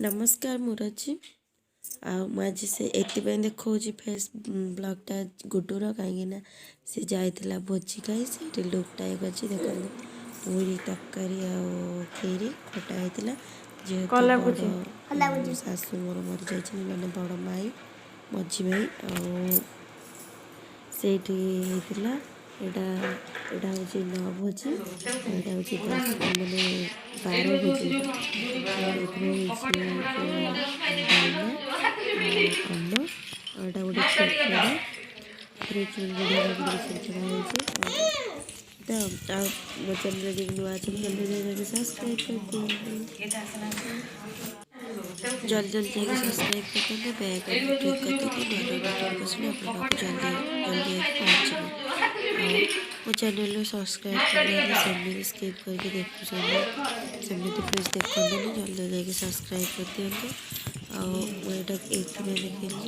नमस्कार मुराजी आज से एपाई देखा फेस ब्लगटा गुडुर कहीं सी जाइला भोजी खाई से लुकटा एक अच्छी देखते पूरी तरकारी आईरी खटा होता जेहतु शाशु मोर मरी जाइए मैंने बड़ माई मझी माई आईला एटा हूँ न भोजी एटा हूँ 10 माने 12 भोजी डालमा अन्न एटा गोटे छिड़छड़ा छिड़छड़ा मो चैनल नुआ जल्दी सब्सक्राइब कर जल्दी जल्दी सब्सक्राइब कर दें बैग क्लिक कर दें नोटिफिकेशन जल्दी पहुँचे मो चैनल सब्सक्राइब करने सेमती स्किप करके देखु सेमती प्लीज देखते जल्दी जल्दी सब्सक्राइब कर दिखाँ आईटा देखिए